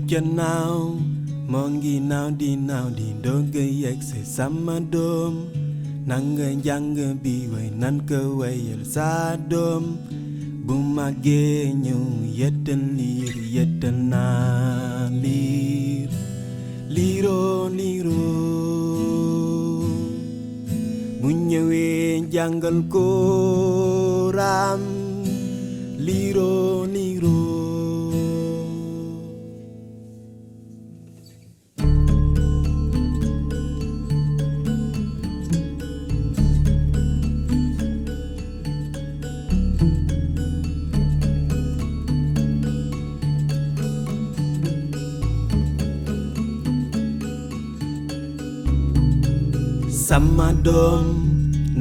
Gannaaw moo ngi naaw di doga yegg si sama doom nanga njàng bi way nan ko wayal sa doom bu màggee ñëw yettal naa liir liiroo bu ñëwee jàngal ko raam liiroo sama doom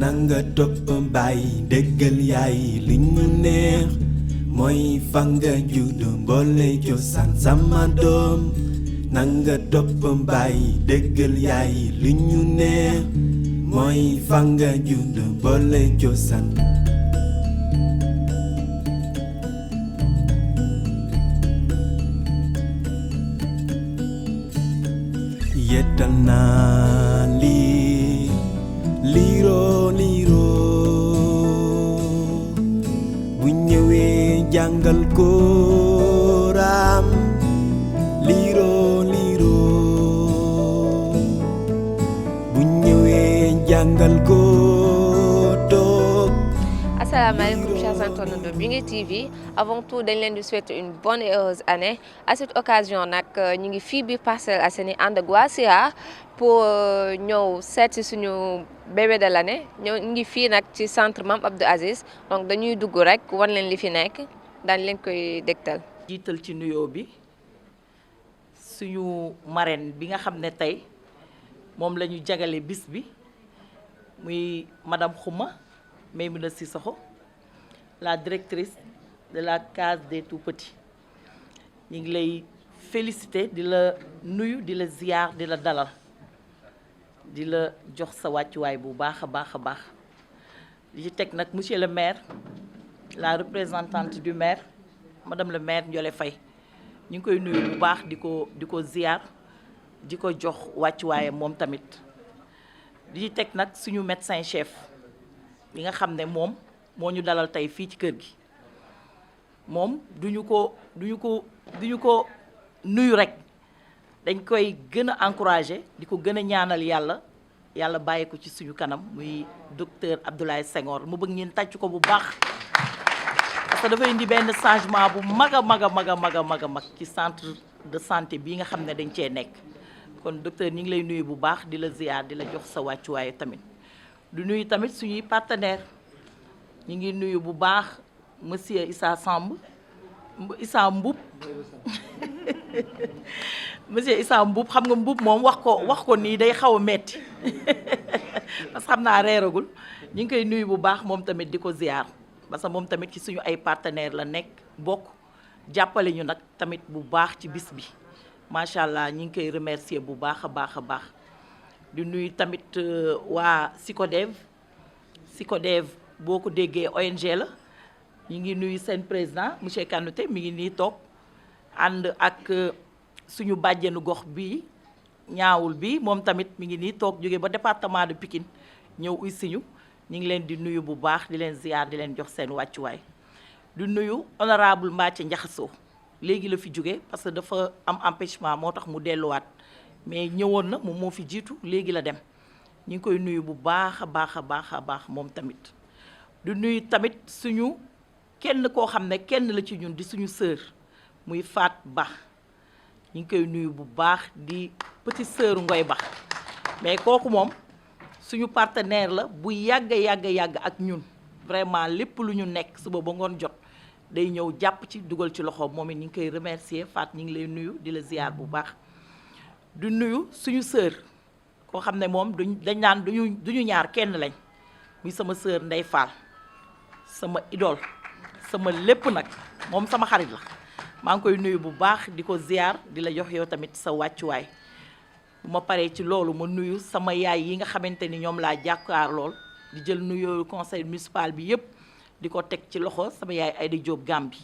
nanga topp bàyyi déggal yaay li ñu neex mooy fanga juddu mboole cosaan sama doom nanga topp bàyyi déggal yaay li ñu neex mooy fanga juddu mboole cosaan yettal naa liiroo bu ñëwee jàngal ko raam liiroo bu ñëwee jàngal ko toog. Asalaamaaleykum chers internautes de Bingué TV avant tout dañ leen di souhaiter une bonne et heureuse année à cette occasion nag ñu ngi fii biir Parcelles Assainies ànd ak waa SIA pour ñëw seet si suñu bébé de l'année ñu ngi fii nag ci centre Mame Abdou Aziz donc dañuy dugg rek wan leen li fi nekk daañu leen koy dégtal. jiital ci nuyoo bi suñu marraine bi nga xam ne tey moom la ñu jagale bis bi muy madame Khouma Maïmouna Sissoko la directrice de la case des tout-petits ñu ngi lay féliciter di la nuyu di la ziyaar di la dalal di la jox sa wàccuwaay bu baax a baax di ci teg nag monsieur le maire la représentante du maire madame le maire Ndiolé Faye ñu ngi koy nuyu bu baax di ko ziyaar di ko jox wàccuwaayam moom tamit di ci teg nag suñu médecin chef bi nga xam ne moom moo ñu dalal tey fii ci kër gi moom duñu ko nuyu rek dañ koy gën a encourager di ko gën a ñaanal yàlla bàyyi ko ci suñu kanam muy docteur Abdoulaye Senghor mu bëgg ngeen tàcc ko bu baax parce que dafay indi benn changement bu mag a mag ci centre de santé bii nga xam ne dañ cee nekk kon docteur ñi ngi lay nuyu bu baax di la ziyaar di la jox sa wàccuwaay tamit du nuyu tamit suñuy partenaire ñi ngi nuyu bu baax monsieur Issa Mboup monsieur Issa Mboup xam nga Mboup moom wax ko nii day xaw a metti parce que xam naa reeragul ñu ngi koy nuyu bu baax moom tamit di ko ziyaar parce que moom tamit ci suñu ay partenaire la nekk bokk jàppale ñu nag tamit bu baax ci bis bi macha allah ñu ngi koy remercier bu baax a baax di nuyu tamit waa SICODEV boo ko déggee ONG la ñu ngi nuyu seen président monsieur Kanouté mi ngi nii toog ànd ak suñu bàjjenu gox bi ñaawul bi moom tamit mi ngi nii toog jóge ba département de Pikine ñëw uy siñu ñu ngi leen di nuyu bu baax di leen ziyaar di leen jox seen wàccuwaay di nuyu honorable Mbathie Ndiakhasso léegi la fi jóge parce que dafa am empêchement moo tax mu delluwaat mais ñëwoon na moom moo fi jiitu léegi la dem ñu ngi koy nuyu bu baax a baax moom tamit di nuyu tamit suñu kenn koo xam ne kenn la ci ñun di suñu sœur muy Faat Ba ñu ngi koy nuyu bu baax di petite sœur Ngoy Ba mais kooku moom suñu partenaire la bu yàgg ak ñun vraiment lépp lu ñu nekk suba ba ngoon jot day ñëw jàpp ci dugal ci loxoom moom it ñu ngi koy remercier Faat ñu ngi lay nuyu di la ziyaar bu baax du nuyu suñu sœur koo xam ne moom dañ naan duñu ñaar kenn lañ muy sama sœur Ndey Fall sama idole sama lépp nag moom sama xarit la maa ngi koy nuyu bu baax di ko ziyaar di la jox yow tamit sa wàccuwaay bu ma paree ci loolu ma nuyu sama yaay yi nga xamante ni ñoom laa jàkkaar lool di jël nuyoo conseil municipal bi yépp di ko teg ci loxo sama yaay Aïda Diop Gambi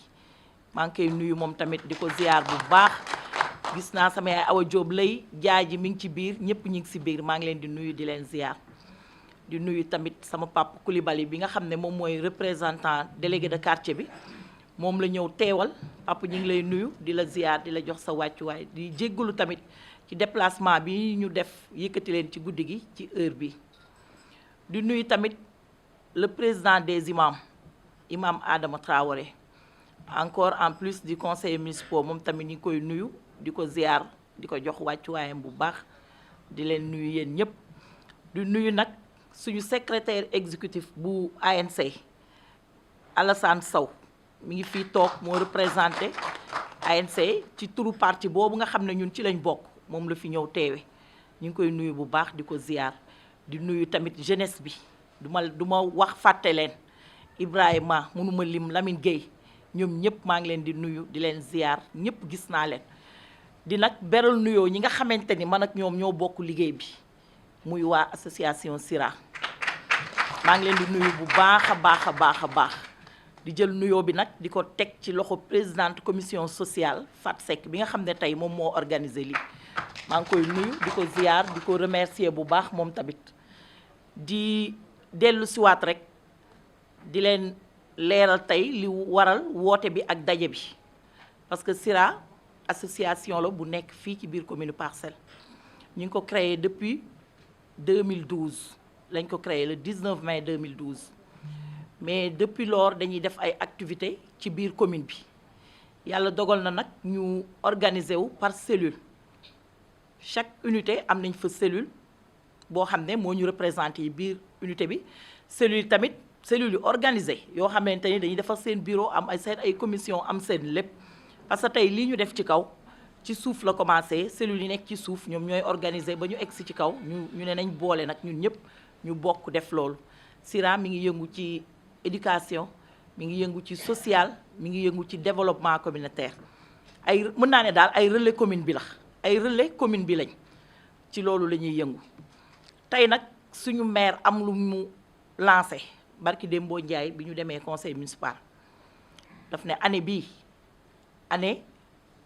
maa ngi koy nuyu moom tamit di ko ziyaar bu baax gis naa sama yaay Awa Diop lay jaay ji mi ngi ci biir ñëpp ñi ngi si biir maa ngi leen di nuyu di leen ziar di nuyu tamit sama papa Coulibaly bi nga xam ne moom mooy représentant délégué de quartier bi moom la ñëw teewal papa ñu ngi lay nuyu di la ziar di la jox sa wàccuwaay di jéggalu tamit ci déplacement bi ñu def yëkkati leen ci guddi gi ci heure bi di nuyu tamit le président des imams imam Adama Traoré encore en plus du conseil municipal moom tamit ñu ngi koy nuyu di ko ziar di ko jox wàccuwaayam bu baax di leen nuyu yéen ñëpp di nuyu nag suñu secrétaire exécutif bu ANC Alassane Sow mi ngi fii toog moo représenté ANC ci turu parti boobu nga xam ne ñun ci lañ bokk moom la fi ñëw teewe ñu ngi koy nuyu bu baax di ko ziar di nuyu tamit jeunesse bi du ma wax fàtte leen Ibrahima mënuma lim Lamine Gueye ñoom ñëpp maa ngi leen di nuyu di leen ziar ñëpp gis naa leen di nag beral nuyoo ñi nga xamante ni man ak ñoom ñoo bokk liggéey bi muy waa association SIRA maa ngi leen di nuyu bu baax a baax a baax a baax di jël nuyoo bi nag di ko teg ci loxo présidente commission sociale Fat Seck bi nga xam ne tey moom moo organisé lii maa ngi koy nuyu di ko ziar di ko remercier bu baax moom tamit di dellu siwaat rek di leen leeral tey li waral woote bi ak daje bi parce que SIRA association la bu nekk fii ci biir commune Parcelles ñu ngi ko créé depuis 2012 lañ ko créé le 19 mai 2012 mais depuis lors dañuy def ay activités ci biir commune bi yàlla dogal na nag ñu organiser wu par cellule chaque unité am nañ fa cellule boo xam ne moo ñu représenté yi biir unité bi cellule tamit cellule yu organisé yoo xamante ni dañuy defar seen bureau am ay seen ay commission am seen lépp parce que tey lii ñu def ci kaw ci suuf la commencé cellules yi nekk ci suuf ñoom ñooy organiser ba ñu egsi ci kaw ñu ne nañ boole nag ñun ñëpp ñu bokk def loolu SIRA mi ngi yëngu ci éducation mi ngi yëngu ci social mi ngi yëngu ci développement communautaire ay mën naa ne daal ay relais commune bi la ay relais commune bi lañ ci loolu la ñuy yëngu tey nag suñu maire am lu mu lancé barki Dembo Ndiaye bi ñu demee conseil municipal daf ne année bii année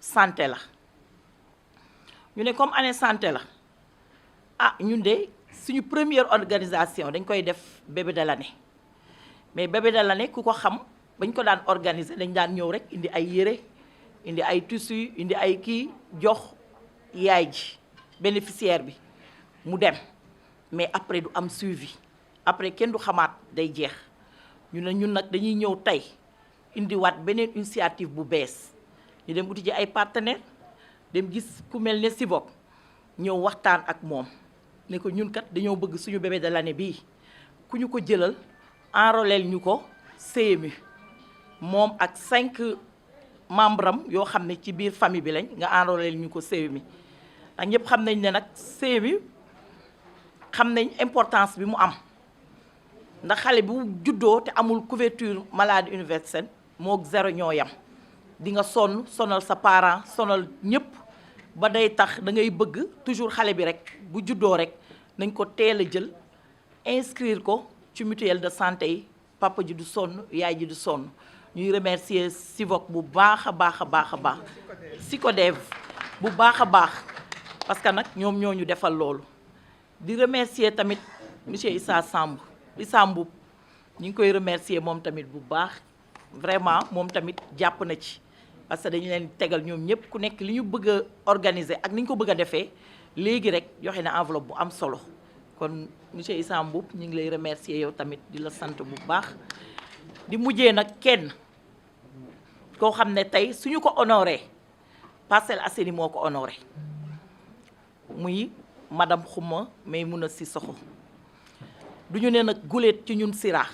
santé la ñu ne comme année santé la ah ñun de suñu première organisation dañ koy def bébé de l'année mais bébé de l'année ku ko xam bañ ko daan organiser dañ daan ñëw rek indi ay yére indi ay tissu indi ay kii jox yaay ji bénéficiaire bi mu dem mais après du am suivi après kenn du xamaat day jeex ñu ne ñun nag dañuy ñëw tey indiwaat beneen initiative bu bees ñu dem uti ji ay partenaires dem gis ku mel ne Sivok ñëw waxtaan ak moom ne ko ñun kat dañoo bëgg suñu bébé de l'année bii ku ñu ko jëlal enrôleel ñu ko CMU moom ak 5 membres am yoo xam ne ci biir famille bi lañ nga enrôleel ñu ko CMU ndax ñëpp xam nañ ne nag CMU xam nañ importance bi mu am ndax xale bu juddoo te amul couverture maladie universelle moo 0 ñoo yam di nga sonal sa parent sonal ñëpp ba day tax da ngay bëgg toujours xale bi rek bu juddoo rek nañ ko teel a jël inscrire ko ci mutuelle de santé yi papa ji du sonn yaay ji du sonn ñuy remercier Sivok bu baax a baax a baax a baax Sikodev bu baax a baax parce que nag ñoom ñoo ñu defal loolu di remercier tamit monsieur Issa Mboup ñu ngi koy remercier moom tamit bu baax vraiment moom tamit jàpp na ci parce que dañu leen tegal ñoom ñëpp ku nekk li ñu bëgg a organiser ak ni ñu ko bëgg a defee léegi rek joxe na enveloppe bu am solo kon monsieur Issa Mboup ñu ngi lay remercier yow tamit di la sant bu baax di mujjee nag kenn koo xam ne tey suñu ko honoré Parcelles Assainies moo ko honoré muy madame Khouma Maymouna Sissoko du ñu ne nag guléet ci ñun SIRA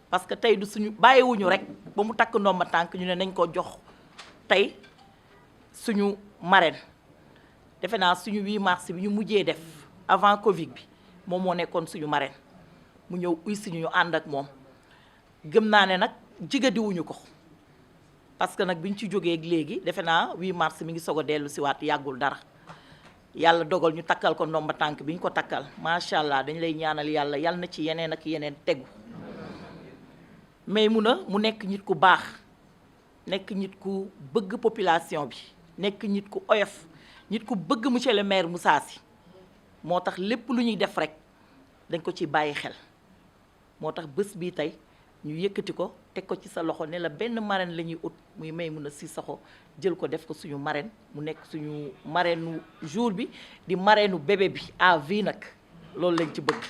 parce que tey du suñu bàyyiwuñu rek ba mu takk ndomba tànk ñu ne nañ ko jox tey suñu marraine defe naa suñu 8 mars bi ñu mujjee def avant Covid bi moom moo nekkoon suñu marraine mu ñëw uy si ñu ànd ak moom gëm naa ne nag jigadiwuñu ko parce que nag bi ñu ci jógee léegi defe naa 8 mars mi ngi soog a dellu si waat yàggul dara yàlla dogal ñu takkal ko ndomba tànk bi ñu ko takkal macha allah dañ lay ñaanal yàlla yal na ci yeneen ak yeneen tegu mais mu nekk nit ku baax nekk nit ku bëgg population bi nekk nit ku oyof nit ku bëgg monsieur le maire Moussa Sy moo tax lépp lu ñuy def rek dañ ko ci bàyyi xel moo tax bés bii tey ñu yëkkati ko teg ko ci sa loxo ne la benn marraine la ñuy ut muy Maimouna Sissoko jël ko def ko suñu marraine mu nekk suñu marraine jour bi di marraine bébé bi à vie nag loolu lañ ci bëgg.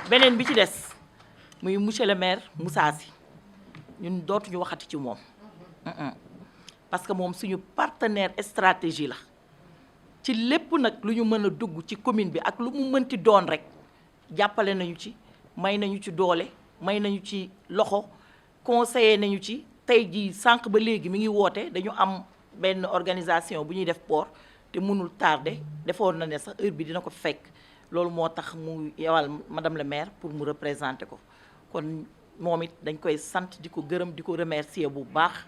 beneen bi ci des muy monsieur le maire Moussa Sy ñun dootuñu waxati ci moom parce que moom suñu partenaire stratégie la ci lépp nag lu ñu mën a dugg ci commune bi ak lu mu mënti doon rek jàppale nañu ci may nañu ci doole may nañu ci loxo conseiller nañu ci tey jii sànq ba léegi mi ngi woote dañu am benn organisation bu ñuy def port te mënul tardé defoon na ne sax heure bi dina ko fekk loolu moo tax mu yewal madame le maire pour mu représenter ko kon moom it dañ koy sant di ko gërëm di ko remercier bu baax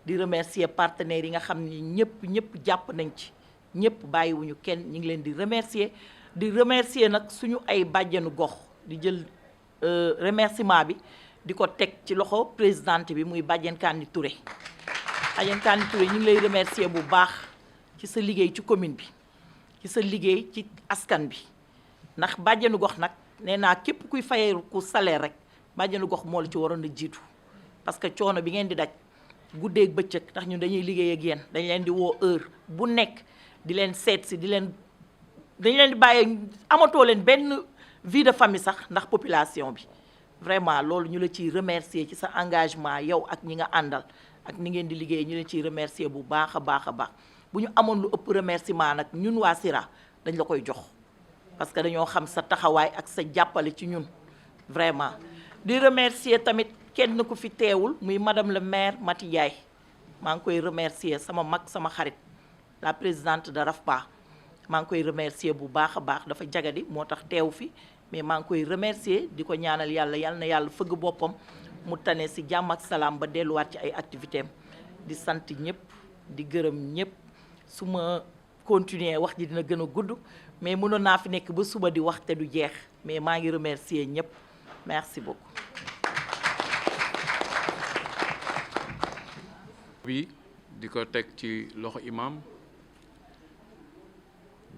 di remercier partenaires yi nga xam ni ñëpp jàpp nañ ci ñëpp bàyyiwuñu kenn ñu ngi leen di remercier nag suñu ay bàjjenu gox di jël remerciement bi di ko teg ci loxo présidente bi muy Badiane Kani Touré. Badiane Kani Touré ñu ngi lay remercier bu baax ci sa liggéey ci commune bi ci sa liggéey ci askan bi ndax bàjjenu gox nag nee naa képp kuy fayeeku ku salaire rek bàjjenu gox moo la ci waroon a jiitu parce que coono bi ngeen di daj guddeeg bëccëg ndax ñun dañuy liggéey ak yéen dañ leen di woo heure bu nekk di leen seet si dañ leen di bàyyi amatoo leen benn vie de famille sax ndax population bi vraiment loolu ñu la ciy remercier ci sa engagement yow ak ñi nga àndal ak ni ngeen di liggéey ñu leen ciy remercier bu baax a baax a baax bu ñu amoon lu ëpp remerciement nag ñun waa Sira dañ la koy jox parce que dañoo xam sa taxawaay ak sa jàppale ci ñun vraiment di remercier tamit kenn ku fi teewul muy madame le maire Mati Ndiaye maa ngi koy remercier sama mag sama xarit la présidente de RAFPA maa ngi koy remercier bu baax a baax dafa jagadi moo tax teew fi mais maa ngi koy remercier di ko ñaanal yàlla yal na yàlla fëgg boppam mu tane si jàmm ak salaam ba delluwaat ci ay activités am di sant ñëpp di gërëm ñëpp su ma continuer wax ji dina gën a gudd mais mënoon naa fi nekk ba suba di wax te du jeex mais maa ngi remercier ñëpp merci beaucoup. bi di ko teg ci loxo imam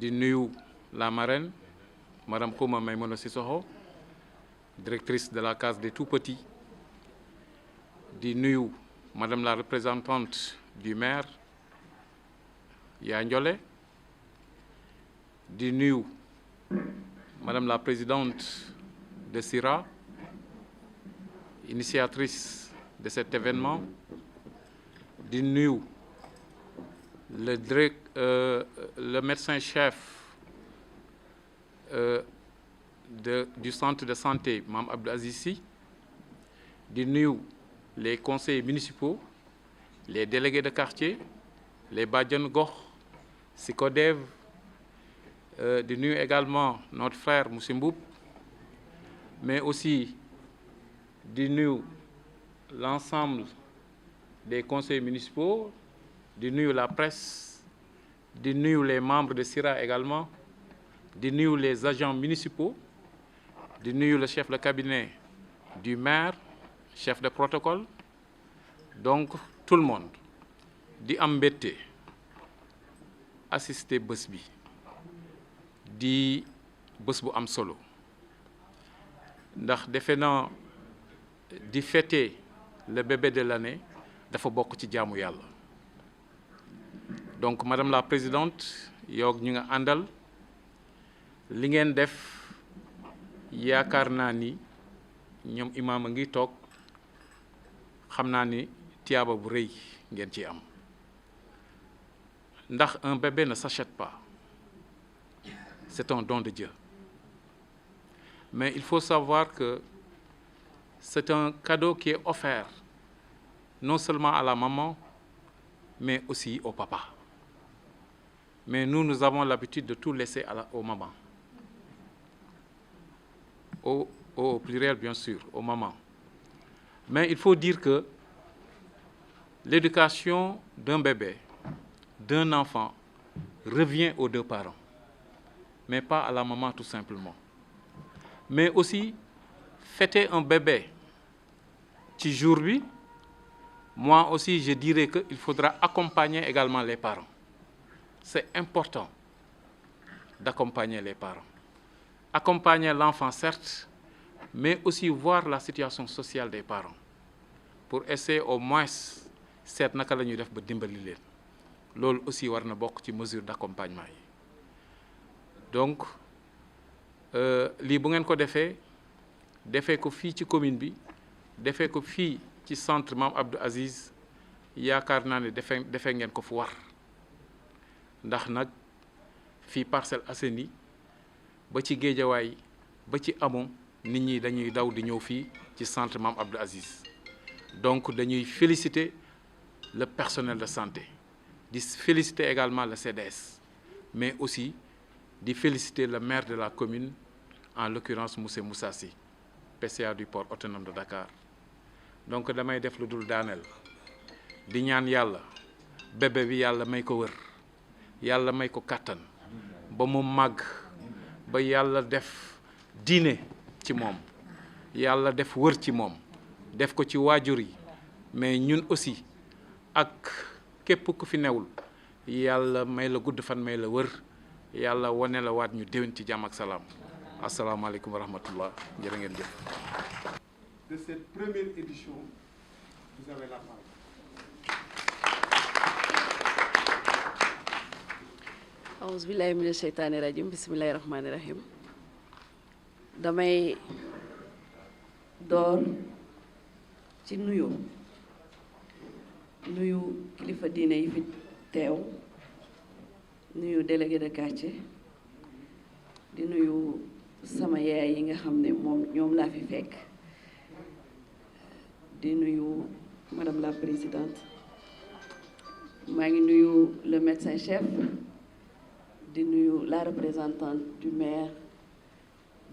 di nuyu la marraine madame Kouma Maimouna Sissoko directrice de la case des tout-petits di nuyu madame la représentante du maire Ya Ndiolé di nuyu madame la présidente de Sira initiatrice de cet événement di nuyu le médecin-chef du centre de santé Mame Abdou Aziz Sy di nuyu les conseillers municipaux les délégués de quartier les bajenu gox SYCODEV di nuyu également notre frère Moussa Mboup mais aussi di nuyu l'ensemble des conseils municipaux di nuyu la presse di nuyu les membres de Sira également di nuyu les agents municipaux di nuyu le chef de cabinet du maire chef de protocole donc tout le monde di am mbégte assister bés bi di bés bu am solo ndax defe naa di fêter le bébé de l'année dafa bokk ci jaamu yàlla donc madame la présidente yow ñu nga àndal li ngeen def yaakaar naa ni ñoom imaam a ngi toog xam naa ni tiyaaba bu rëy ngeen ci am ndax un bébé ne s'achète pas c'est un don de Dieu mais il faut savoir que c'est un cadeau qui est offert non seulement à la maman mais aussi au papa mais nous avons l'habitude de tout laisser aux mamans au pluriel bien sûr aux mamans mais il faut dire que l'éducation d'un bébé d'un enfant revient aux deux parents mais pas à la maman tout simplement mais aussi fêter un bébé ci jour bi moi aussi je dirais que il faudra accompagner également les parents c'est important d'accompagner les parents. Accompagner l'enfant, certes, mais aussi voir la situation sociale des parents pour essayer au moins seet naka la ñuy def ba dimbali leen loolu aussi war na bokk ci mesure d'accompagnement yi. Donc lii bu ngeen ko defee ko fii ci commune bi defee ko fii ci centre Mame Abdou Aziz yaakaar naa ne defee ngeen ko fu war ndax nag fii Parcelles Assainies ba ci Guédiawaye ba ci Amont nit ñi dañuy daw di ñëw fii ci centre Mame Abdou Aziz. Donc dañuy féliciter le personnel de santé di féliciter également le CDS mais aussi di féliciter le maire de la commune en l'occurrence monsieur Moussa Sy, PCA du port autonome de Dakar. Donc damay def lu dul daaneel di ñaan yàlla bébé bi yàlla may ko wër yàlla may ko kàttan ba mu màgg ba yàlla def diine ci moom yàlla def wër ci moom def ko ci waajur yi mais ñun aussi ak képp ku fi newul yàlla may la gudd fan may la wër yàlla wane la waat ñu déwén ci jàmm ak salaam asalaamaaleykum wa rahmatullah jërë ngeen jëf. De cette première édition, vous avez la parole. Auzu billahi mina sheytaani rajim bismillahi rahmaani rahim. Damay door ci nuyu kilifa diine yi fi teew nuyu délégué de quartier di nuyu sama yaay yi nga xam ne ñoom laa fi fekk di nuyu madame la présidente maa ngi nuyu le médecin chef di nuyu la représentante du maire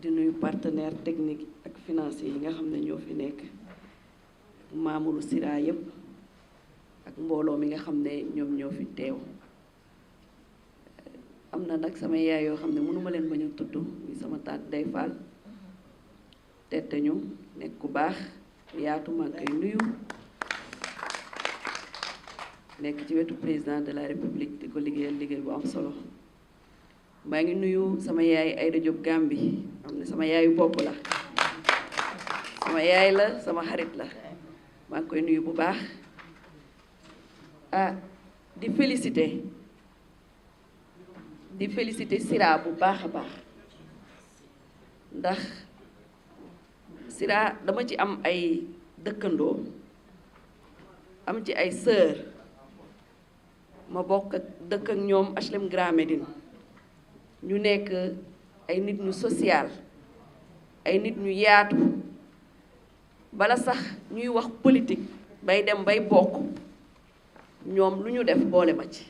di nuyu partenaire technique ak financier yi nga xam ne ñoo fi nekk Mamour Sira yëpp ak mbooloo mi nga xam ne ñoom ñoo fi teew am na nag sama yaay yoo xam ne mënuma leen bañ a tudd muy sama tante Day Fall tette ñu nekk ku baax yaatu maa ngi koy nuyu nekk ci wetu président de la république di ko liggéeyal liggéey bu am solo maa ngi nuyu sama yaay Aïda Diop Gambi xam ne sama yaayu bopp la sama yaay la sama xarit la maa ngi koy nuyu bu baax di féliciter Sira bu baax a baax ndax Sira dama ci am ay dëkkandoo am ci ay sœur ma bokk dëkk ak ñoom HLM Grand Médine ñu nekk ay nit ñu social ay nit ñu yaatu bala sax ñuy wax politique bay dem bay bokk ñoom lu ñu def boole ma ci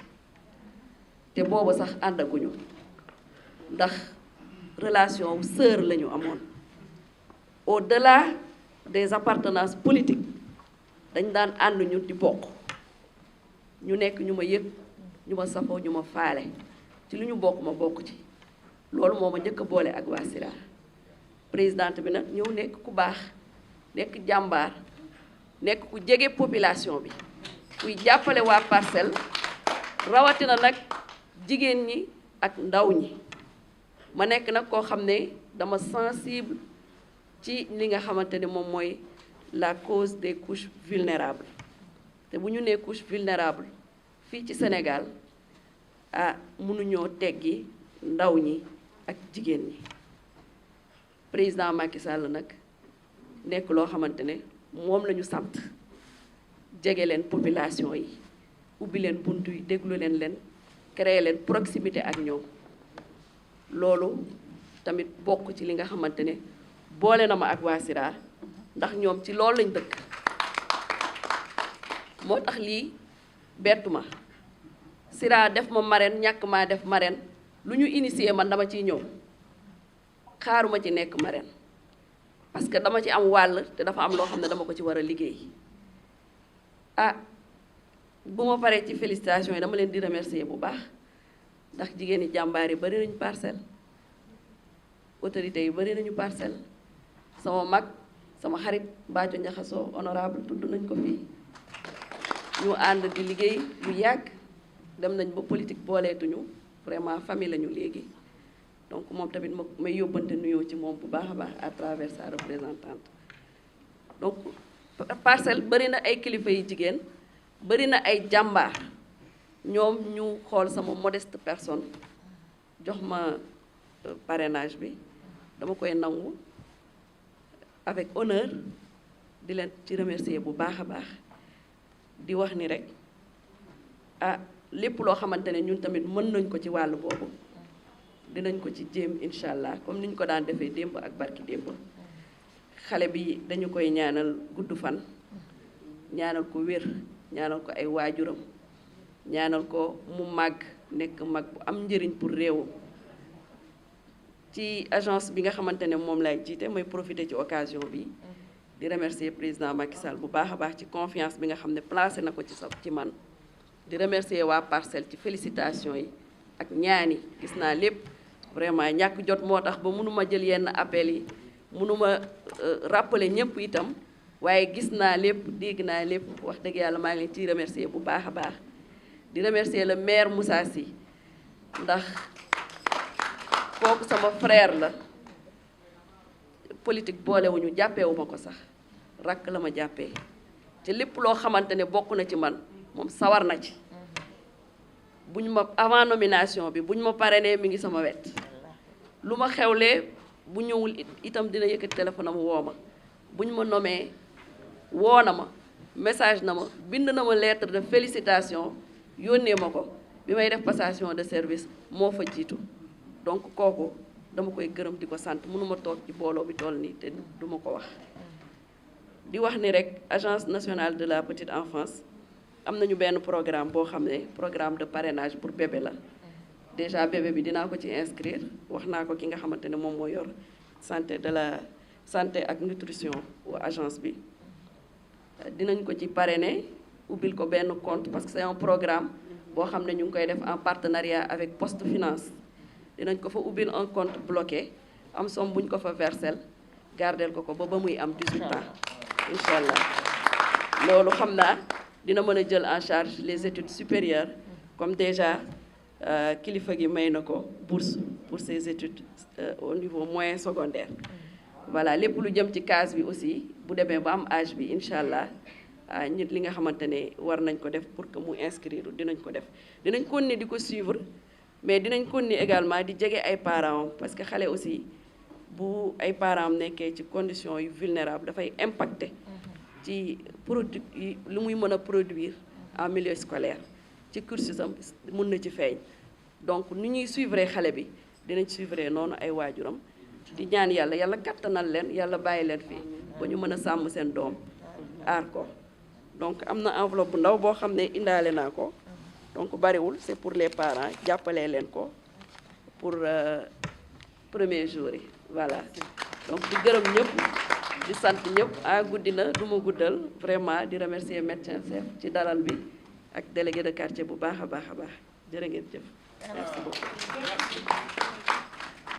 te boobu sax àndaguñu ndax relation sœur la ñu amoon au-delà des appartenances politiques dañ daan ànd ñu di bokk ñu nekk ñu ma yëg ñu ma safoo ñu ma faale ci lu ñu bokk ma bokk ci loolu moo ma njëkk a boole ak waa Sira présidente bi nag ñëw nekk ku baax nekk jàmbaar nekk ku jege population bi kuy jàppale waa Parcelles rawatina nag jigéen ñi ak ndaw ñi ma nekk nag koo xam ne dama sensible ci li nga xamante ne moom mooy la cause des couches vulnérables te bu ñu nee couche vulnérable fii ci Sénégal mënuñoo teggi ndaw ñi ak jigéen ñi président Macky Sall nag nekk loo xamante ne moom la ñu sant jege leen population yi ubbi leen buntu yi déglu leen créer leen proximité ak ñoom loolu tamit bokk ci li nga xamante ne boole na ma ak waa Sira ndax ñoom ci loolu lañ dëkk moo tax lii bettu ma Sira def ma marraine ñàkk maa def marraine lu ñu initié man dama ciy ñëw xaaruma ci nekk marraine parce que dama ci am wàll te dafa am loo xam ne dama ko ci war a liggéey bu ma paree ci félicitation yi dama leen di remercier bu baax ndax jigéen ñi jàmbaar yi bari nañu Parcelles autorités yi bari nañu Parcelles sama mag sama xarit Mbathio Ndiakhasso honorable tudd nañ ko fii ñu ànd di liggéey lu yàgg dem nañ ba politique booleetuñu vraiment famille lañu léegi donc moom tamit may yóbbante nuyoo ci moom bu baax a baax à travers sa représentante. donc Parcelles bëri na ay kilifa yi jigéen bëri na ay jàmbaar ñoom ñu xool sama modeste personne jox ma parrainage bi dama koy nangu avec honneur di leen ci remercier bu baax a baax di wax ni rek ah lépp loo xamante ne ñun tamit mën nañ ko ci wàll boobu dinañ ko ci jéem incha allah comme niñ ko daan defee démb ak barki démb. xale bi dañu koy ñaanal gudd fan ñaanal ko wér ñaanal ko ay waajuram ñaanal ko mu màgg nekk mag bu am njëriñ pour réewam. ci agence bi nga xamante ne moom lay jiite mooy profiter ci occasion bi di remercier président Macky Sall bu baax a baax ci confiance bi nga xam ne placé na ko ci man. di remercier waa Parcelles ci félicitations yi ak ñaani gis naa lépp vraiment ñàkk jot moo tax ba mënuma jël yenn appels yi. mënuma rappeler ñëpp itam waaye gis naa lépp dégg naa lépp wax dëgg yàlla maa ngi leen ciy remercier bu baax a baax di remercier le maire Moussa Sy ndax kooku sama frère la politique boolewuñu jàppewuma ko sax rakk la ma jàppee te lépp loo xamante ne bokk na ci man moom sawar na ci buñ ma avant nomination bi buñ ma parrainé mi ngi sama wet lu ma xewlee bu ñëwul itam dina yëkkati téléphone am woo ma bu ñu ma nommé woo na ma message na ma bind na ma lettre de félicitation yónnee ma ko bi may def passation de service moo fa jiitu donc kooku dama koy gërëm di ko sant mënuma toog ci booloo bi toll nii te duma ko wax. di wax ni rek agence nationale de la petite enfance am nañu benn programme boo xam ne programme de parrainage pour bébé la. déjà bébé bi dinaa ko ci inscrire wax naa ko ki nga xamante ne moom moo yor santé ak nutrition wu agence bi dinañ ko ci parrainer ubbil ko benn compte parce que c'est un programme boo xam ne ñu ngi koy def en partenariat avec Poste Finance dinañ ko fa ubbil un compte bloqué am somme buñ ko fa versel gardel ko ba muy am 18 ans incha allah loolu xam naa dina mën a jël en charge les études supérieures comme déjà kilifa gi may na ko bourse pour ses études au niveau moyen secondaire. voilà lépp lu jëm ci case bi aussi bu demee ba am âge bi incha allah ñit li nga xamante ne war nañ ko def pour que mu inscrire dinañ ko def dinañ continuer di ko suivre mais dinañ continuer également di jege ay parents parce que xale aussi bu ay parents am nekkee ci conditions yu vulnérables dafay impacter ci produit yi lu muy mën a produire en milieu scolaire ci cursus am mun na ci feeñ donc ni ñuy suivre xale bi dinañ suivre noonu ay waajuram di ñaan yàlla kattanal leen yàlla bàyyi leen fii ba ñu mën a sàmm seen doom aar ko donc am na enveloppe bu ndaw boo xam ne indaale naa ko donc bariwul c'est pour les parents jàppalee leen ko pour premier jour yi voilà donc di gërëm ñëpp di sant ñëpp guddi na du ma guddal vraiment di remercier médecin chef ci dalal bi ak délégué de quartier bu baax a baax jërë ngeen jëf merci beaucoup.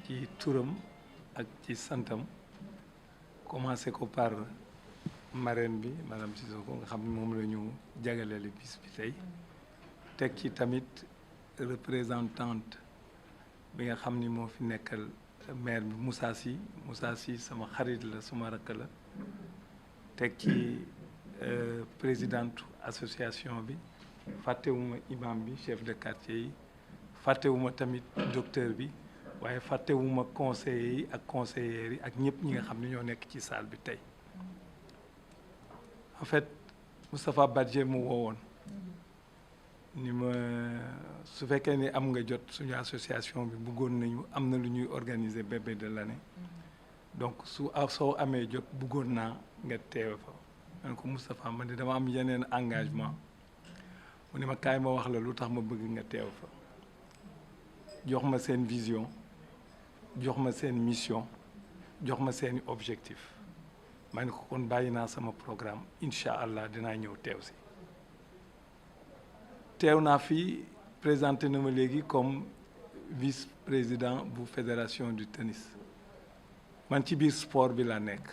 ci turam ak ci santam commencé ko par marraine bi madame Sissoko nga xam ne moom la ñu jagaleele bis bi tey teg ci tamit représentante bi nga xam ni moo fi nekkal maire bi Moussa Sy sama xarit la suma rakk la teg ci présidente association bi fàttewuma imam bi chef de quartier yi fàttewuma tamit docteur bi waaye fàttewuma conseillers yi ak conseillères yi ak ñëpp ñi nga xam ne ñoo nekk ci salle bi tey en fait Moustapha Badji mu woowoon ni ma su fekkee ni am nga jot suñu association bi bëggoon nañu am na lu ñuy organiser bébé de l'année donc soo amee jot bëggoon naa nga teewe fa man ko Moustapha man di dama am yeneen engagement mu ne ma kaay ma wax la lu tax ma bëgg nga teew fa jox ma seen vision jox ma seen mission jox ma seeni objectif ma ne ko kon bàyyi naa sama programme incha allah dinaa ñëw teew si teew naa fii présenté na ma léegi comme vice-président bu fédération du tennis man ci biir sport bi laa nekk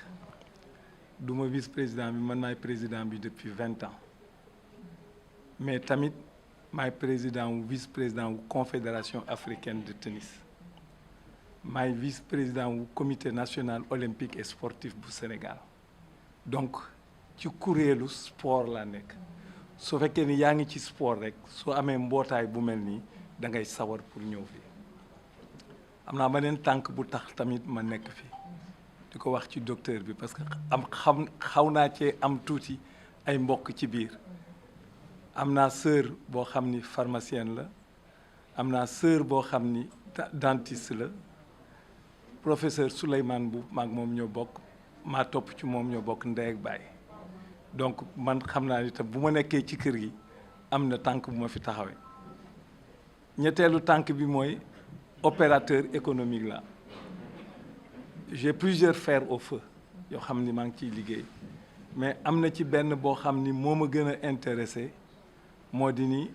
du ma vice-président bi man maay président bi depuis 20 ans mais tamit maay président ou vice-président wu confédération africaine de tennis maay vice-président wu comité national olympique et sportif bu Sénégal donc ci kuréelu sport laa nekk su fekkee ni yaa ngi ci sport rek soo amee mbootaay bu mel nii da ngay sawar pour ñëw fi am naa beneen tànk bu tax tamit ma nekk fi di ko wax ci docteur bi parce que xaw naa cee am tuuti ay mbokk ci biir am naa sœur boo xam ni pharmacienne la am naa sœur boo xam ni dentiste la professeur Souleymane bu maag moom ñoo bokk maa topp ci moom ñoo bokk ndey ak baay donc man xam naa ni tam bu ma nekkee ci kër gi am na tànk bu ma fi taxawee ñetteelu tànk bi mooy opérateur économique la j'ai plusieurs fers au feu yoo xam ni maa ngi ciy liggéey mais am na ci benn boo xam ni moo ma gën a intéressé moo di ni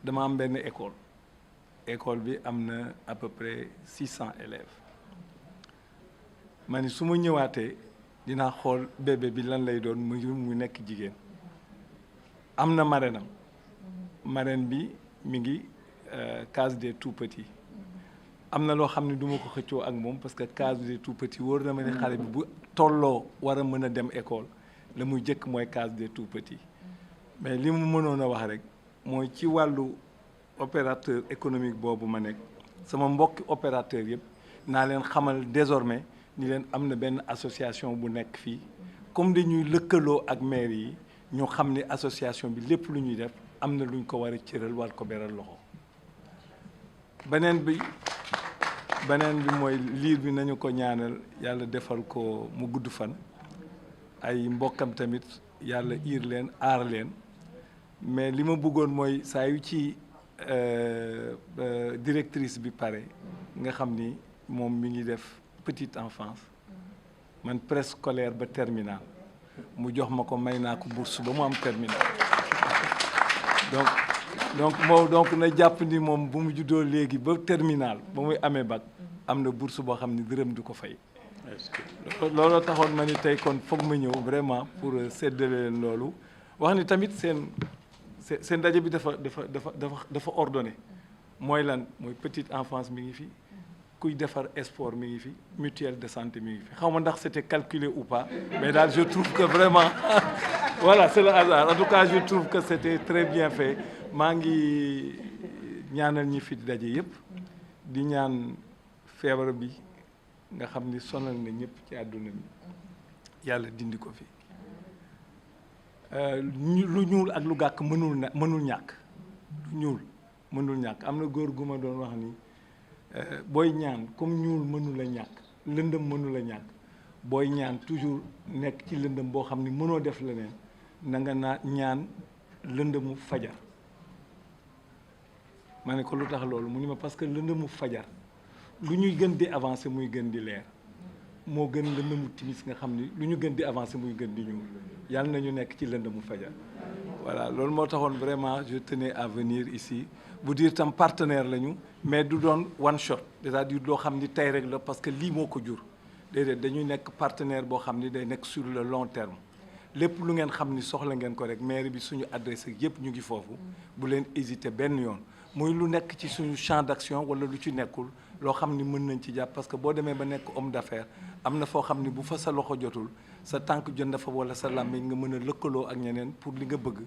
dama am benn école bi am na à peu près 600 élèves ma ni su ma ñëwaatee dinaa xool bébé bi lan lay doon mu nekk jigéen am na marrainam marraine bi mi ngi case des tout petits am na loo xam ne du ma ko xëccoo ak moom parce que case des tout petits wóor na ma ne xale bi bu tolloo war a mën a dem école la muy jëkk mooy case des tout petits mais li mu mënoon a wax rek mooy ci wàllu opérateur économique boobu ma nekk sama mbokki opérateur yëpp naa leen xamal désormais ni leen am na benn association bu nekk fii comme dañuy lëkkaloo ak maire yi ñu xam ne association bi lépp lu ñuy def am na luñ ko war a cëral war ko beral loxo beneen bi mooy liir bi nañu ko ñaanal yàlla defal ko mu gudd fan ay mbokkam tamit yàlla iir leen aar leen mais li ma bëggoon mooy saa yu ci directrice bi pare nga xam ni moom mi ngi def petite enfance man préscolaire ba terminal mu jox ma ko may naa ko bourse ba mu am terminal donc na jàpp ni moom bu mu juddoo léegi ba terminal ba muy amee bac am na bourse boo xam ni dërëm du ko fay looloo taxoon ma ni tey kon foog ma ñëw vraiment pour séddale leen loolu wax ni tamit seen daje bi dafa ordonné mooy lan mooy petite enfance mi ngi fi kuy defar sport mi ngi fi mutuelle de santé mi ngi fi xaw ma ndax c'était calculé ou pas mais daal je trouve que vraiment voilà c'est le hasard en tout cas je trouve que c'était très bien fait maa ngi ñaanal ñi fi daje yëpp di ñaan feebar bi nga xam ni sonal na ñëpp ci àdduna bi yàlla dindi ko fi lu ñuul ak lu gàkk mënul ñàkk lu ñuul mënul ñàkk am na góor gu ma doon wax ni booy ñaan comme ñuul mënul a ñàkk lëndëm mënul a ñàkk booy ñaan toujours nekk ci lëndëm boo xam ni mënoo def leneen na nga ñaan lëndëmu fajar ma ne ko lu tax loolu mu ni ma parce que lëndëmu fajar lu ñuy gën di avancer muy gën di leer moo gën lëndëmu timis nga xam ni lu ñu gën di avancer muy gën di ñuul yàlla nañu nekk ci lëndëmu fajar voilà loolu moo taxoon vraiment je tenais à venir ici bu dire tam partenaire lañu mais du doon one shot c'est-à-dire loo xam ni tey rek la parce que lii moo ko jur déedéet dañuy nekk partenaire boo xam ni day nekk sur le long terme lépp lu ngeen xam ni soxla ngeen ko rek maire bi suñu adresse yëpp ñu ngi foofu bu leen hésiter benn yoon muy lu nekk ci suñu champ d'action wala lu ci nekkul loo xam ni mën nañ ci jàpp parce que boo demee ba nekk homme d'affaires am na foo xam ni bu fa sa loxo jotul sa tànk jot na fa wala sa làmmiñ nga mën a lëkkaloo ak ñeneen pour li nga bëgg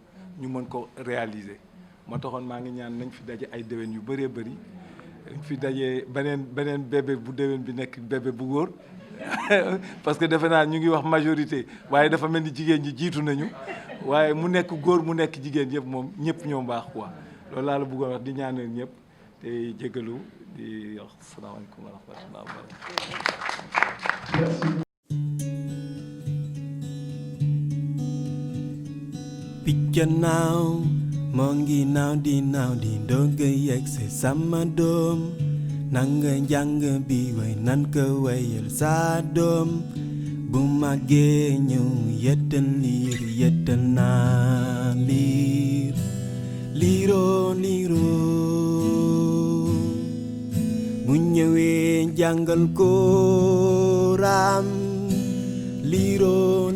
ñu mën ko réaliser moo taxoon maa ngi ñaan nañ fi daje ay déwén yu bëree bëri fi dajee beneen bébé bu déwén bi nekk bébé bu góor parce que defe naa ñu ngi wax majorité waaye dafa mel ni jigéen ñi jiitu nañu waaye mu nekk góor mu nekk jigéen yëpp moom ñëpp ñoo baax quoi loolu laa la bëggoon wax di ñaanal ñëpp te jégalu di wax salaamaaleykum wa rahmatulah wa barakatuh. Picca naaw moo ngi naaw di doog a yegg si sama doom nanga njàng bi way nan ko wayal sa doom bu màggee ñëw yettal naa liir liiroo bu ñëwee jàngal ko raam liiroo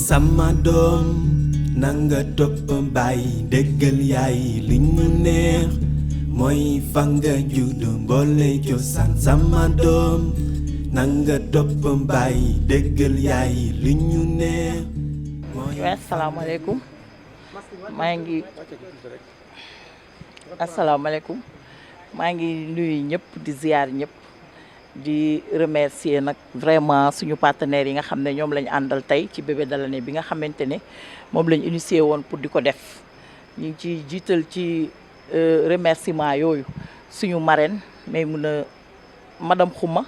sama doom nanga topp bàyyi déggal yaay li ñu neex mooy fa nga juddu mboole cosaan sama doom nanga topp bàyyi déggal yaay li ñu neex mooy asalaamaaleykum asalaamaaleykum maa ngi nuyu ñëpp di ziar ñëpp di remercier nag vraiment suñu partenaires yi nga xam ne ñoom lañu àndal tey ci bébé de l'année bi nga xamante ne moom lañu initié woon pour di ko def ñu ngi ci jiital ci remerciement yooyu suñu marraine Maimouna madame Khouma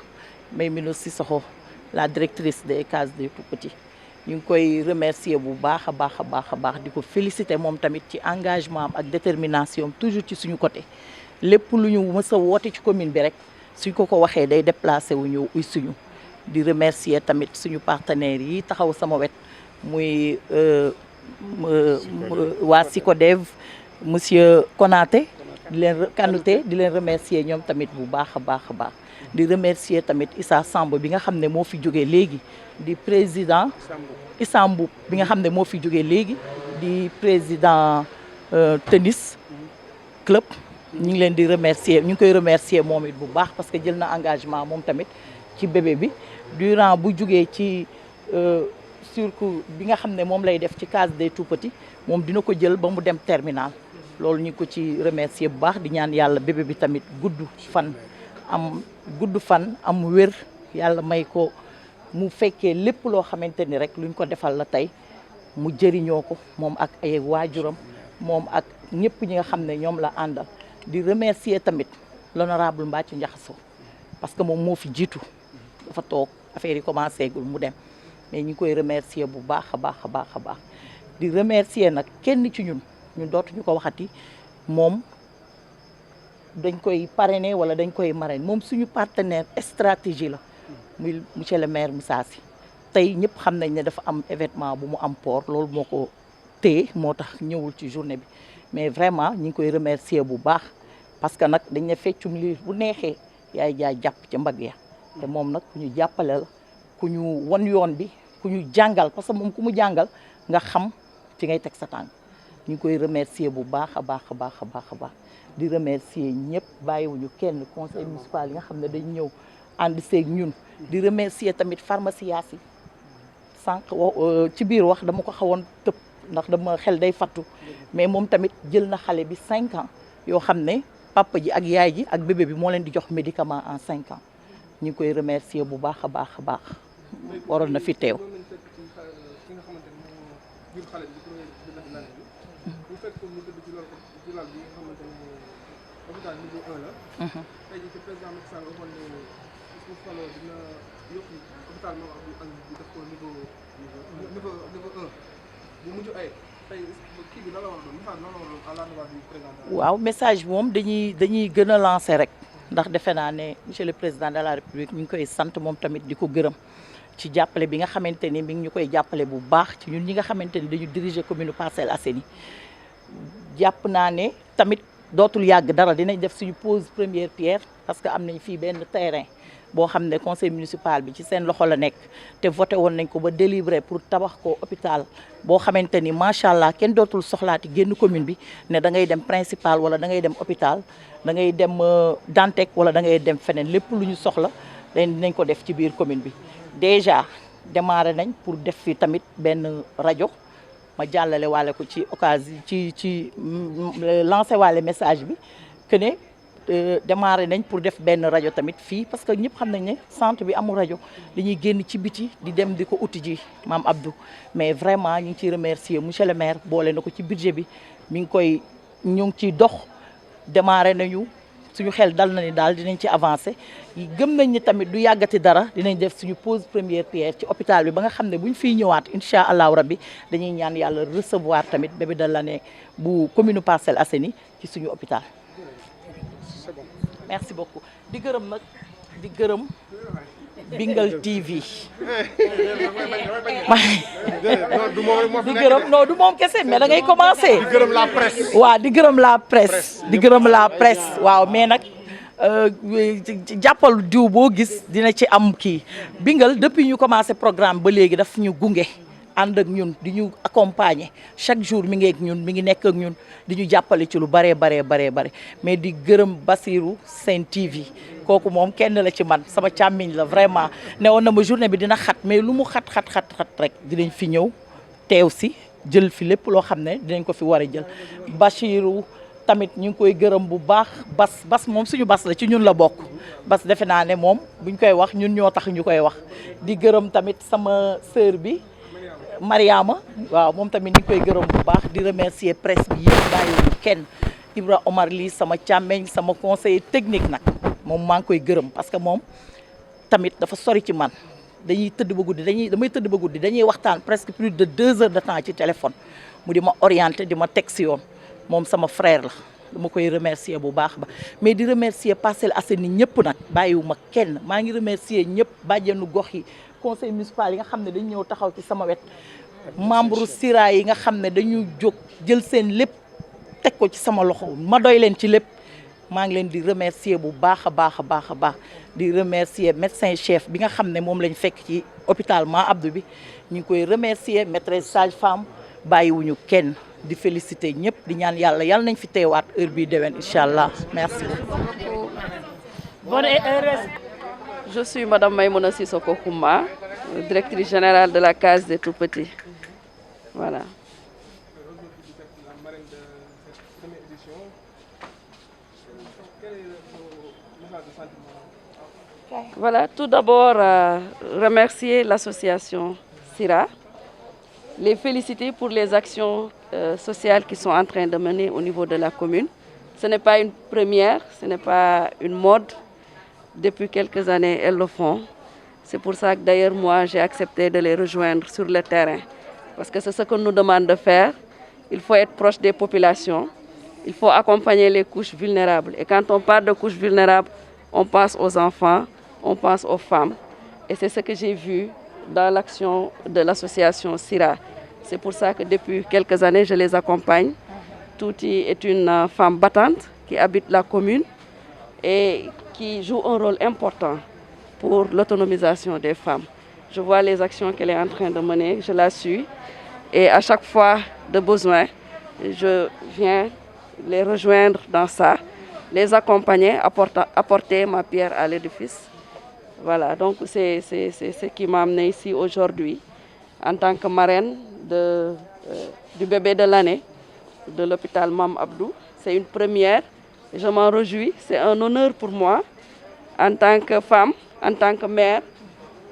Maimouna Sissoko la directrice des cases des tout-petits ñu ngi koy remercier bu baax a baax di ko féliciter moom tamit ci engagement am ak détermination toujours ci suñu côté lépp lu ñu mës a woote ci commune bi rek suñ ko waxee day déplacé wu ñëw uy suñu di remercier tamit suñu partenaires yi taxaw sama wet muy waa Sicodev monsieur Konaté di leen Kanouté di leen remercier ñoom tamit bu baax a baax di remercier tamit Issa Samb bi nga xam ne moo fi jógee léegi di président Issa Mboup bi nga xam ne moo fi jógee léegi di président tennis club ñu ngi leen di remercier ñu ngi koy remercier moom it bu baax parce que jël na engagement moom tamit ci bébé bi durant bu jógee ci circuit bi nga xam ne moom lay def ci case des tout-petits moom dina ko jël ba mu dem terminal loolu ñu ngi ko ci remercier bu baax di ñaan yàlla bébé bi tamit gudd fan am wér yàlla may ko mu fekkee lépp loo xamante ni rek luñ ko defal la tey mu jëriñoo ko moom ak ay waajuram moom ak ñëpp ñi nga xam ne ñoom la àndal di remercier tamit l'honorable Mbathio Ndiakhasso parce que moom moo fi jiitu dafa toog affaire yi commencé gul mu dem mais ñu ngi koy remercier bu baax a baax di remercier nag kenn ci ñun dootuñu ko waxati moom dañ koy parrainer wala dañ koy marrainer moom suñu partenaire stratégie la muy monsieur le maire Moussa Sy tey ñëpp xam nañ ne dafa am événement bu mu am port loolu moo ko téye moo tax ñëwul ci journée bi mais vraiment ñu ngi koy remercier bu baax parce que nag dañ ne feccum li bu neexee yaay jaay jàpp ca mbagg ya te moom nag ku ñu jàppale la ku ñu won yoon bi ku ñu jàngal parce que moom ku mu jàngal nga xam ci ngay teg sa tànk ñu ngi koy remercier bu baax a baax di remercier ñëpp bàyyiwuñu kenn conseil municipal yi nga xam ne dañ ñëw ànd seeg ñun di remercier tamit pharmacie yi sànq ci biir wax dama ko xawoon tëb ndax dama xel day fattu mais moom tamit jël na xale bi 5 ans yoo xam ne papa ji ak yaay ji ak bébé bi moo leen di jox médicament en 5 ans ñu ngi koy remercier bu baax a baax waroon na fi teew. waaw message bi moom dañuy gën a lancer rek ndax defe naa ne monsieur le président de la république ñu ngi koy sant moom tamit di ko gërëm ci jàppale bi nga xamante ni mi ngi ñu koy jàppale bu baax ci ñun ñi nga xamante ni dañu diriger commune Parcelles Assainies jàpp naa ne tamit dootul yàgg dara dinañ def suñu pose première pierre parce que am nañ fii benn terrain boo xam ne conseil municipal bi ci seen loxo la nekk te voté woon nañ ko ba délibéré pour tabax ko hôpital boo xamante ni macha allah kenn dootul soxlaati génn commune bi ne da ngay dem principal wala da ngay dem hôpital da ngay dem Dantec wala da ngay dem feneen lépp lu ñu soxla dinañ ko def ci biir commune bi. déjà démarré nañ pour def fi tamit benn rajo ma jàllale waale ko ci occasion ci lancé waale message bi que ne démarré nañ pour def benn rajo tamit fii parce que ñëpp xam nañ ne centre bi amul rajo dañuy génn ci biti di dem di ko uti ji maam Abdou mais vraiment ñu ngi ciy remercier monsieur le maire boole na ko ci budget bi mi ngi koy ñu ngi ciy dox démarré nañu suñu xel dal na ni daal dinañ ci avancer gëm nañ ni tamit du yàggati dara dinañ def suñu pose première pierre ci hôpital bi ba nga xam ne buñ fiy ñëwaat incha allahu rabbi dañuy ñaan yàlla recevoir tamit bébé de l'année bu commune Parcelles Assainies ci suñu hôpital. merci beaucoup di gërëm nag di gërëm Bingal TV. di gërëm non du moom kese mais da ngay commencer. di gërëm la presse. waaw di gërëm la presse. di gërëm la presse waaw mais nag jàppal diw boo gis dina ci am kii Bingal depuis ñu commencé programme ba léegi daf ñu gunge ànd ak ñun di ñu accompagner chaque jour mi ngi ak ñun mi ngi nekk ak ñun di ñu jàppale ci lu bare mais di gërëm Basirou Sen TV kooku moom kenn la ci man sama càmmiñ la vraiment ne woon na ma journée bi dina xat mais lu mu xat rek dinañ fi ñëw teew si jël fi lépp loo xam ne dinañ ko fi war a jël Basirou tamit ñu ngi koy gërëm bu baax bas moom suñu bas la ci ñun la bokk bas defe naa ne moom buñ koy wax ñun ñoo tax ñu koy wax di gërëm tamit sama sœur bi Mariama waaw moom tamit ñu ngi koy gërëm bu baax di remercier presse bi yëpp bàyyiwuñu kenn Ibra Omar lii sama càmmeñ sama conseiller technique nag moom maa ngi koy gërëm parce que moom tamit dafa sori ci man damay tëdd ba guddi dañuy waxtaan presque plus de 2 heures de temps ci téléphone mu di ma orienté di ma teg si yoon moom sama frère la dama koy remercier bu baax ba mais di remercier Parcelles Assainies ñëpp nag bàyyiwuma kenn maa ngi remercier ñëpp bàjjenu gox yi conseil municipal yi nga xam ne dañu ñëw taxaw ci sama wet membre SIRA yi nga xam ne dañu jóg jël seen lépp teg ko ci sama loxo ma doy leen ci lépp maa ngi leen di remercier bu baax a baax di remercier médecin chef bi nga xam ne moom lañ fekk ci hôpital Ma Abdou bi ñu ngi koy remercier maîtresse sage-femme bàyyiwuñu kenn di féliciter ñëpp di ñaan yàlla nañ fi teewaat heure bii déwén incha allah merci. Bonne et heureuse. Je suis Madame Maïmouna Sissoko Kouma, directrice générale de la Case des Tout-Petits. Voilà. Voilà, tout d'abord, remercier l'association SIRA, les féliciter pour les actions sociales qu'ils sont en train de mener au niveau de la commune. Ce n'est pas une première, ce n'est pas une mode. Depuis quelques années, elles le font. C'est pour ça que d'ailleurs, moi, j'ai accepté de les rejoindre sur le terrain. Parce que c'est ce qu'on nous demande de faire. Il faut être proche des populations. Il faut accompagner les couches vulnérables. Et quand on parle de couches vulnérables, on pense aux enfants, on pense aux femmes. Et c'est ce que j'ai vu dans l'action de l'association SIRA. C'est pour ça que depuis quelques années, je les accompagne. Touti est une femme battante qui habite la commune et qui joue un rôle important pour l'autonomisation des femmes. Je vois les actions qu'elle est en train de mener, je la suis. Et à chaque fois de besoin, je viens les rejoindre dans ça, les accompagner, apporter ma pierre à l'édifice. Voilà, donc c'est ce qui m'a amené ici aujourd'hui en tant que marraine du bébé de l'année de l'hôpital Mam Abdou. C'est une première, je m'en réjouis, c'est un honneur pour moi en tant que femme, en tant que mère,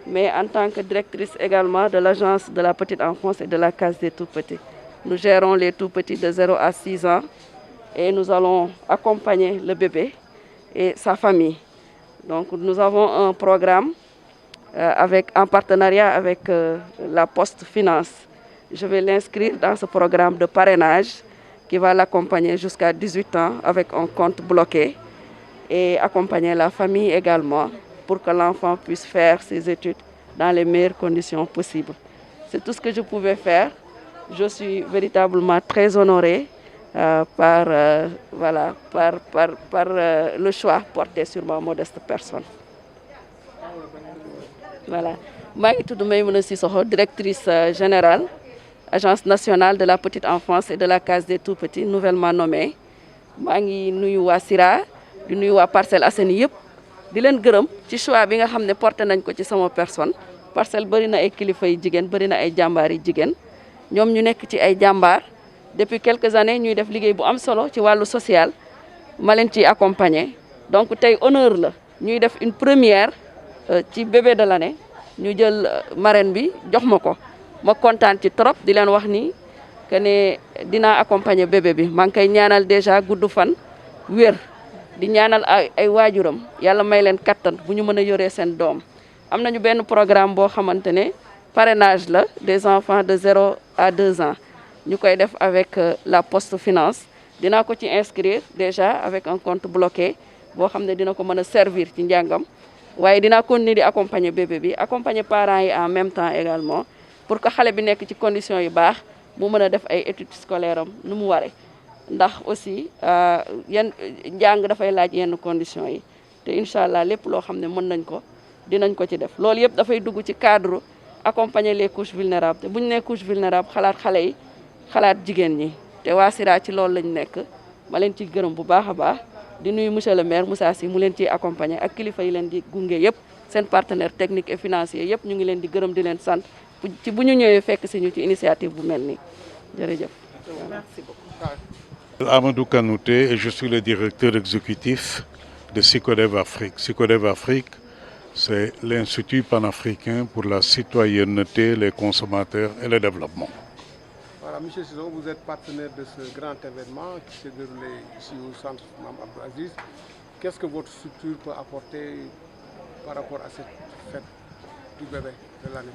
mais en tant que directrice également de l'agence de la petite enfance et de la Case des Tout-Petits. Nous gérons les tout-petits de 0 à 6 ans et nous allons accompagner le bébé et sa famille. Donc nous avons un programme en partenariat avec la Poste Finance. Je vais l'inscrire dans ce programme de parrainage qui va l'accompagner jusqu'à 18 ans avec un compte bloqué et accompagner la famille également pour que l'enfant puisse faire ses études dans les meilleures conditions possibles. C'est tout ce que je pouvais faire. Je suis véritablement très honorée par le choix porté sur ma modeste personne. Voilà. Je suis Maïmouna Sissoko, directrice générale, Agence nationale de la petite enfance et de la Case des Tout-Petits, nouvellement nommée. Je suis nuyu waa SIRA, di nuyu waa Parcelles Assainies yëpp di leen gërëm ci choix bi nga xam ne porté nañ ko ci sama personne. Parcelles bëri na ay kilifa yu jigéen bëri na ay jàmbaar yu jigéen ñoom ñu nekk ci ay jàmbaar depuis quelques années ñuy def liggéey bu am solo ci wàllu social ma leen ciy accompagner. Donc tey honneur la ñuy def une première ci bébé de l'année ñu jël marraine bi jox ma ko ma kontaan ci trop di leen wax ni que ne dinaa accompagner bébé bi maa ngi koy ñaanal déjà gudd fan wér di ñaanal ay waajuram yàlla may leen kattan bu ñu mën a yoree seen doom. Am nañu benn programme boo xamante ne parrainage la des enfants de 0 à 2 ans ñu koy def avec la Poste Finance dinaa ko ci inscrire déjà avec un compte bloqué boo xam ne dina ko mën a servir ci njàngam waaye dinaa continuer di accompagner bébé bi accompagner parents yi en même temps également pour que xale bi nekk ci conditions yu baax mu mën a def ay études scolaires am nu mu waree ndax aussi yenn njàng dafay laaj yenn conditions yi te incha allah lépp loo xam ne mën nañ ko dinañ ko ci def loolu yëpp dafay dugg ci cadre accompagner les couches vulnérables te bu ñu nee couche vulnérable xalaat xale yi xalaat jigéen ñi te waa SIRA ci loolu lañ nekk ma leen ciy gërëm bu baax a baax di nuyu monsieur le maire Moussa Sy mu leen ciy accompagner ak kilifa yi leen di gunge yëpp seen partenaire technique et financier yëpp ñu ngi leen di gërëm di leen sant ci bu ñu ñëwee fekk si ñu ci initiative bu mel nii jërëjëf. Merci beaucoup. Amadou Kanouté et je suis le directeur exécutif de SICODEV Afrique. SICODEV Afrique, c'est l'Institut panafricain pour la citoyenneté, les consommateurs et le développement. Voilà, Monsieur Cissokho, vous êtes partenaire de ce grand événement qui s'est déroulé ici au centre Mame Abdou Aziz. Qu'est-ce que votre structure peut apporter par rapport à cette fête du bébé de l'année?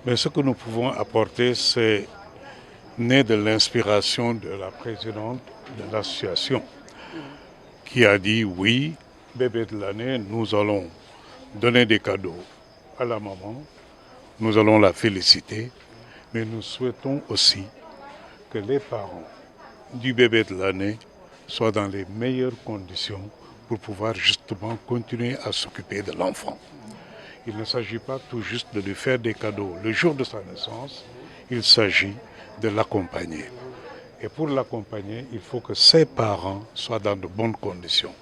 Mais ce que nous pouvons apporter, c'est né de l'inspiration de la présidente de l'association qui a dit oui, bébé de l'année, nous allons donner des cadeaux à la maman, nous allons la féliciter, mais nous souhaitons aussi que les parents du bébé de l'année soient dans les meilleures conditions pour pouvoir justement continuer à s'occuper de l'enfant. Il ne s'agit pas tout juste de lui faire des cadeaux le jour de sa naissance, il s'agit de l'accompagner. Et pour l'accompagner, il faut que ses parents soient dans de bonnes conditions.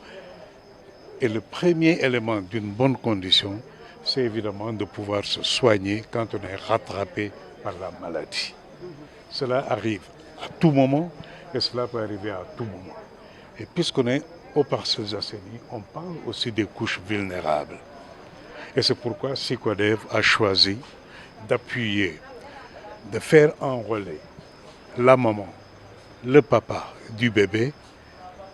Et le premier élément d'une bonne condition, c'est évidemment de pouvoir se soigner quand on est rattrapé par la maladie. Cela arrive à tout moment et cela peut arriver à tout moment. Et puisqu'on est aux Parcelles Assainies, on parle aussi des couches vulnérables. Et c'est pourquoi SICODEV a choisi d'appuyer, de faire enrôler la maman, le papa du bébé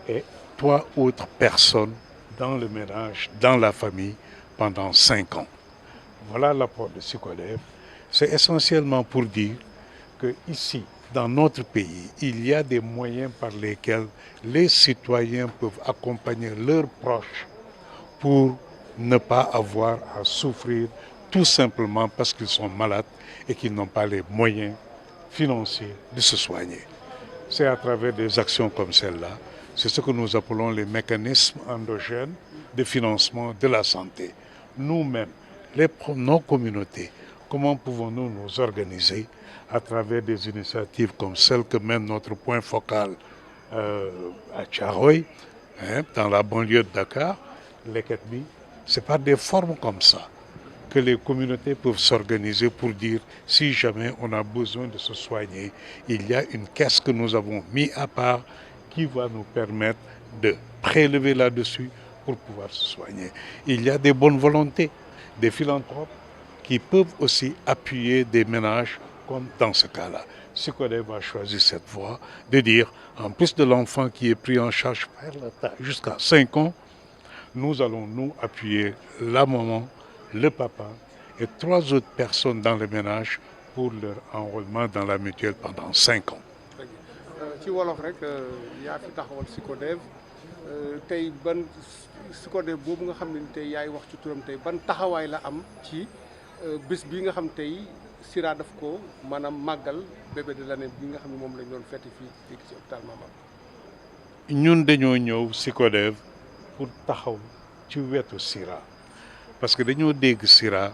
et 3 autres personnes dans le ménage, dans la famille, pendant 5 ans. Voilà l'apport de SICODEV. C'est essentiellement pour dire que ici, dans notre pays, il y a des moyens par lesquels les citoyens peuvent accompagner leurs proches pour ne pas avoir à souffrir tout simplement parce qu'ils sont malades et qu'ils n'ont pas les moyens financiers de se soigner. C'est à travers des actions comme celle-là, c'est ce que nous appelons les mécanismes endogènes de financement de la santé. Nous-mêmes, nos communautés, comment pouvons-nous nous organiser à travers des initiatives comme celle que mène notre point focal à Thiaroye, dans la banlieue de Dakar, Leketbi. C'est par des formes comme ça que les communautés peuvent s'organiser pour dire si jamais on a besoin de se soigner, il y a une caisse que nous avons mis à part qui va nous permettre de prélever là-dessus pour pouvoir se soigner. Il y a des bonnes volontés, des philanthropes qui peuvent aussi appuyer des ménages comme dans ce cas-là. SICODEV a choisi cette voie de dire, en plus de l'enfant qui est pris en charge par l'État jusqu'à 5 ans, nous allons nous appuyer la maman, le papa et 3 autres personnes dans le ménage pour leur enrôlement dans la mutuelle pendant 5 ans. ci wolof rek yaa fi taxawal SICODEV tey ban SICODEV boobu nga xam ne tey yaay wax ci turam tey ban taxawaay la am ci bés bi nga xam tey SIRA daf ko maanaam màggal bébé de l'année bi nga xam ne moom lañ doon fête fii ci hôpital Mame Abdou. ñun dañoo ñëw SICODEV pour taxaw ci wetu SIRA parce que dañoo dégg SIRA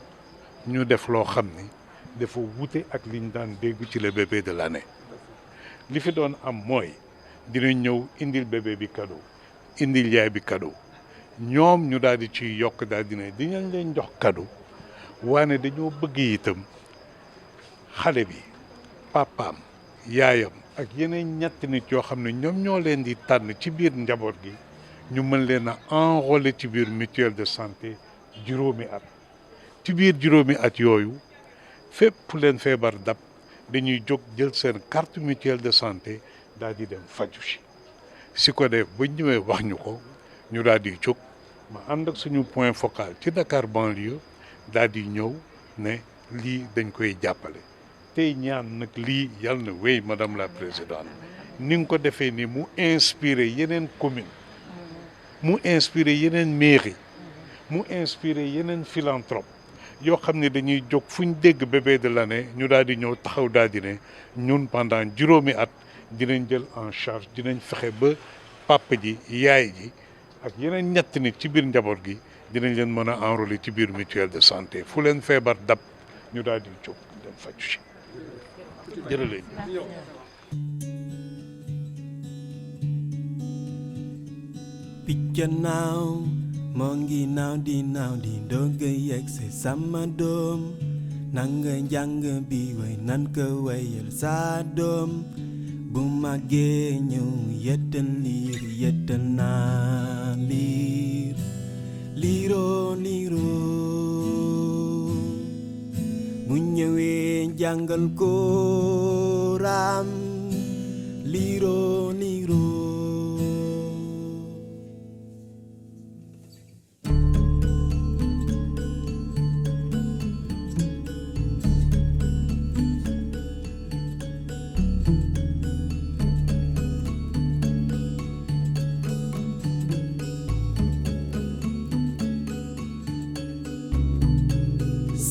ñu def loo xam ni dafa wute ak liñ daan dégg ci le bébé de l'année li fi doon am mooy dinañ ñëw indil bébé bi cadeau indil yaay bi cadeau ñoom ñu daal di ci yokk daal di ne dinañ leen jox cadeau waane dañoo bëgg itam xale bi papaam yaayam ak yeneen ñetti nit yoo xam ne ñoom ñoo leen di tànn ci biir njaboot gi ñu mën leen a enrôler ci biir mutuelle de santé juróomi at ci biir juróomi at yooyu fépp fu leen feebar dab dañuy jóg jël seen carte mutuelle de santé daal di dem faju ci SICODEV ba ñëwee wax ñu ko ñu daal di jóg ma ànd ak suñu point focal ci Dakar banlieue daal di ñëw ne lii dañ koy jàppale tey ñaan nag lii yàlla na wéy madame la présidente ni nga ko defee ni mu inspiré yeneen commune mu inspiré yeneen mairie mu inspiré yeneen philanthrope yoo xam ne dañuy jóg fu ñu dégg bébé de l'année ñu daal di ñëw taxaw daal di ne ñun pendant juróomi at dinañ jël en charge dinañ fexe ba papa ji yaay ji ak yeneen ñetti nit ci biir njaboot gi dinañ leen mën a enrôler ci biir mutuelle de santé fu leen feebar dab ñu daal di jóg dem faju si jërëleen. picc naaw moo ngi naaw di doog a yegsi sama doom nanga njàng bi way nan ko wayal sa doom bu màggee ñëw yettal naa liir liiroo bu ñëwee jàngal ko raam liiroo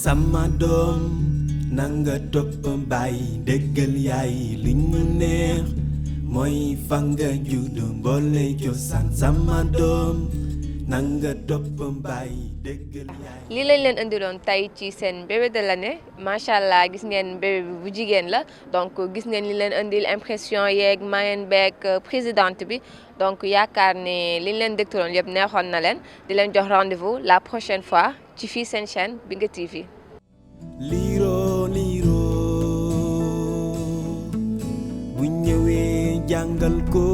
sama doom nanga topp bàyyi déggal yaay li ñu neex mooy fa nga juddu mboole cosaan sama doom nanga topp bàyyi déggal yaay. lii lañ leen indiloon tey ci seen bébé de l'année macha allah gis ngeen bébé bi bu jigéen la donc gis ngeen li leen indil impression yeeg marraine beeg présidente bi donc yaakaar ne liñ leen dégtaloon yëpp neexoon na leen di leen jox rendez-vous la prochaine fois ci fii seen chaîne Bingué TV. liiroo bu ñëwee jàngal ko